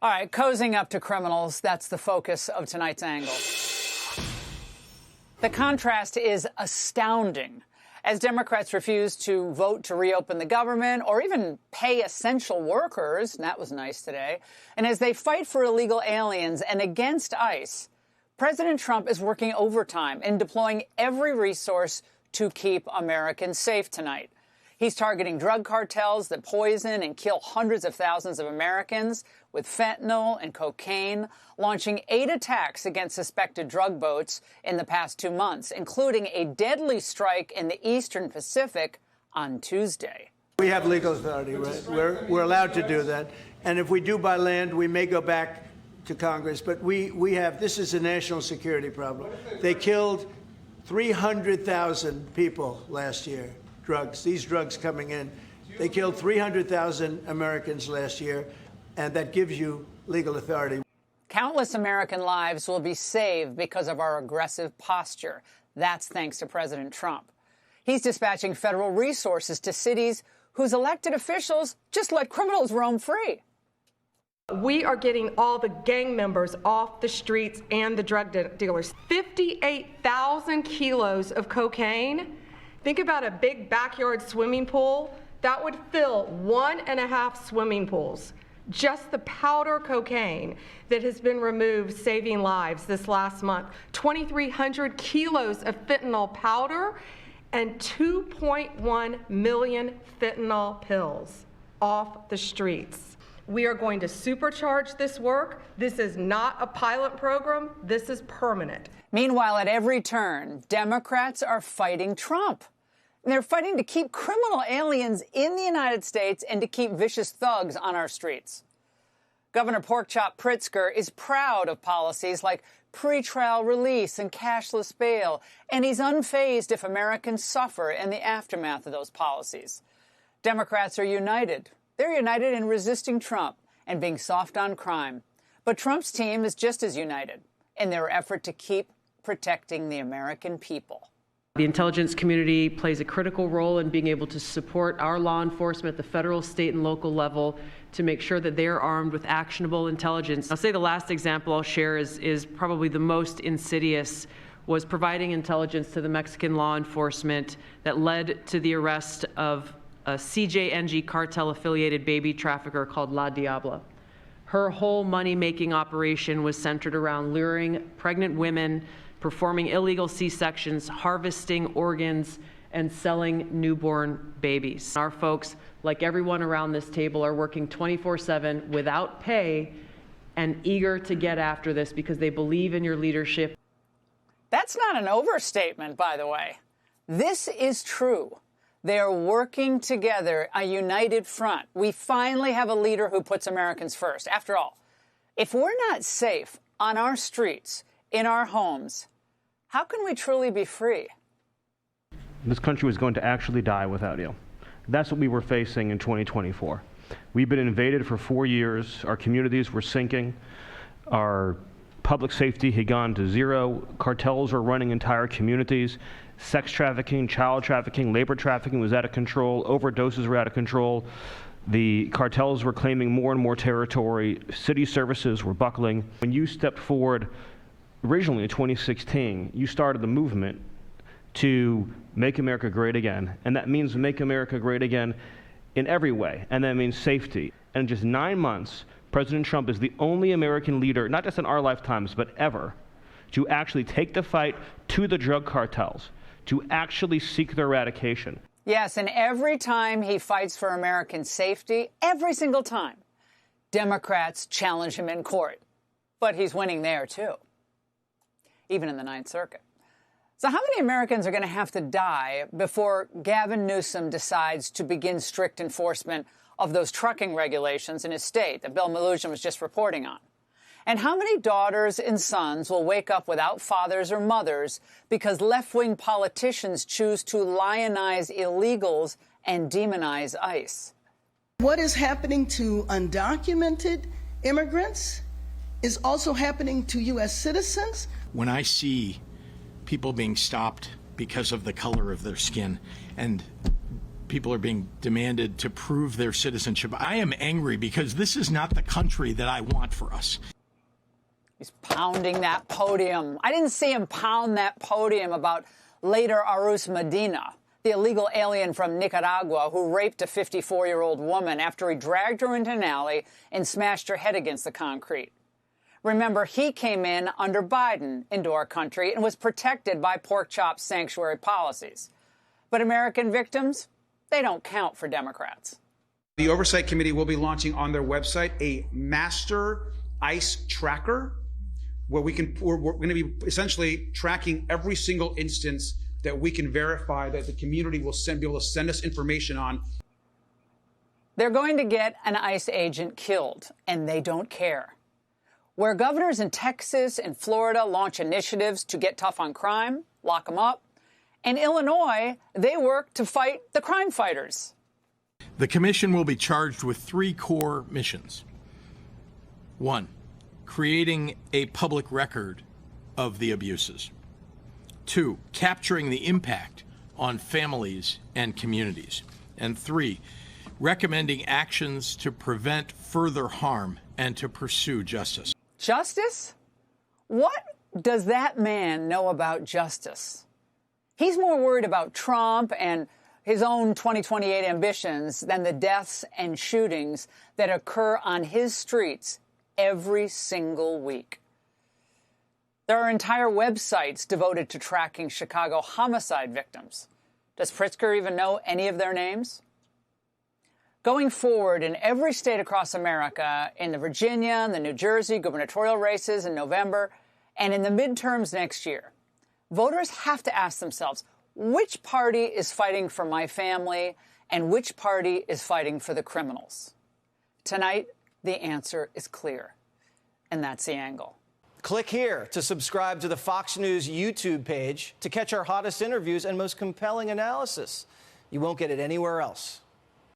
All right, cozying up to criminals, that's the focus of tonight's angle. The contrast is astounding. As Democrats refuse to vote to reopen the government or even pay essential workers, and that was nice today, and as they fight for illegal aliens and against ICE, President Trump is working overtime and deploying every resource to keep Americans safe tonight. He's targeting drug cartels that poison and kill hundreds of thousands of Americans with fentanyl and cocaine, launching 8 attacks against suspected drug boats in the past 2 months, including a deadly strike in the Eastern Pacific on Tuesday. We have legal authority, right? We're allowed to do that. And if we do by land, we may go back to Congress. But we have, this is a national security problem. They killed 300,000 people last year. These drugs coming in. They killed 300,000 Americans last year, and that gives you legal authority. Countless American lives will be saved because of our aggressive posture. That's thanks to President Trump. He's dispatching federal resources to cities whose elected officials just let criminals roam free. We are getting all the gang members off the streets and the drug dealers. 58,000 kilos of cocaine. Think about a big backyard swimming pool. That would fill 1.5 swimming pools. Just the powder cocaine that has been removed, saving lives this last month. 2,300 kilos of fentanyl powder and 2.1 million fentanyl pills off the streets. We are going to supercharge this work. This is not a pilot program. This is permanent. Meanwhile, at every turn, Democrats are fighting Trump. And they're fighting to keep criminal aliens in the United States and to keep vicious thugs on our streets. Governor Porkchop Pritzker is proud of policies like pretrial release and cashless bail, and he's unfazed if Americans suffer in the aftermath of those policies. Democrats are united. They're united in resisting Trump and being soft on crime. But Trump's team is just as united in their effort to keep protecting the American people. The intelligence community plays a critical role in being able to support our law enforcement at the federal, state, and local level to make sure that they are armed with actionable intelligence. I'll say the last example I'll share is probably the most insidious, was providing intelligence to the Mexican law enforcement that led to the arrest of a CJNG cartel-affiliated baby trafficker called La Diabla. Her whole money-making operation was centered around luring pregnant women, performing illegal C-sections, harvesting organs, and selling newborn babies. Our folks, like everyone around this table, are working 24/7 without pay and eager to get after this because they believe in your leadership. That's not an overstatement, by the way. This is true. They are working together, a united front. We finally have a leader who puts Americans first. After all, if we're not safe on our streets, in our homes, how can we truly be free? This country was going to actually die without you. That's what we were facing in 2024. We've been invaded for 4 years. Our communities were sinking. Our public safety had gone to zero. Cartels were running entire communities. Sex trafficking, child trafficking, labor trafficking was out of control. Overdoses were out of control. The cartels were claiming more and more territory. City services were buckling. When you stepped forward originally in 2016, you started the movement to make America great again. And that means make America great again in every way. And that means safety. And in just 9 months, President Trump is the only American leader, not just in our lifetimes, but ever, to actually take the fight to the drug cartels, to actually seek their eradication. Yes, and every time he fights for American safety, every single time, Democrats challenge him in court. But he's winning there, too, even in the Ninth Circuit. So how many Americans are going to have to die before Gavin Newsom decides to begin strict enforcement of those trucking regulations in his state that Bill Melugin was just reporting on? And how many daughters and sons will wake up without fathers or mothers because left-wing politicians choose to lionize illegals and demonize ICE? What is happening to undocumented immigrants is also happening to U.S. citizens. When I see people being stopped because of the color of their skin, and people are being demanded to prove their citizenship. I am angry because this is not the country that I want for us. He's pounding that podium. I didn't see him pound that podium about later Arus Medina, the illegal alien from Nicaragua who raped a 54-year-old woman after he dragged her into an alley and smashed her head against the concrete. Remember, he came in under Biden into our country and was protected by pork chop sanctuary policies. But American victims, they don't count for Democrats. The Oversight Committee will be launching on their website a master ICE tracker where we're going to be essentially tracking every single instance that we can verify that the community will be able to send us information on. They're going to get an ICE agent killed, and they don't care. Where governors in Texas and Florida launch initiatives to get tough on crime, lock them up, in Illinois, they work to fight the crime fighters. The commission will be charged with 3 core missions. 1, creating a public record of the abuses. 2, capturing the impact on families and communities. And 3, recommending actions to prevent further harm and to pursue justice. Justice? What does that man know about justice? He's more worried about Trump and his own 2028 ambitions than the deaths and shootings that occur on his streets every single week. There are entire websites devoted to tracking Chicago homicide victims. Does Pritzker even know any of their names? Going forward, in every state across America, in the Virginia and the New Jersey gubernatorial races in November, and in the midterms next year, voters have to ask themselves, which party is fighting for my family and which party is fighting for the criminals? Tonight, the answer is clear, and that's the angle. Click here to subscribe to the Fox News YouTube page to catch our hottest interviews and most compelling analysis. You won't get it anywhere else.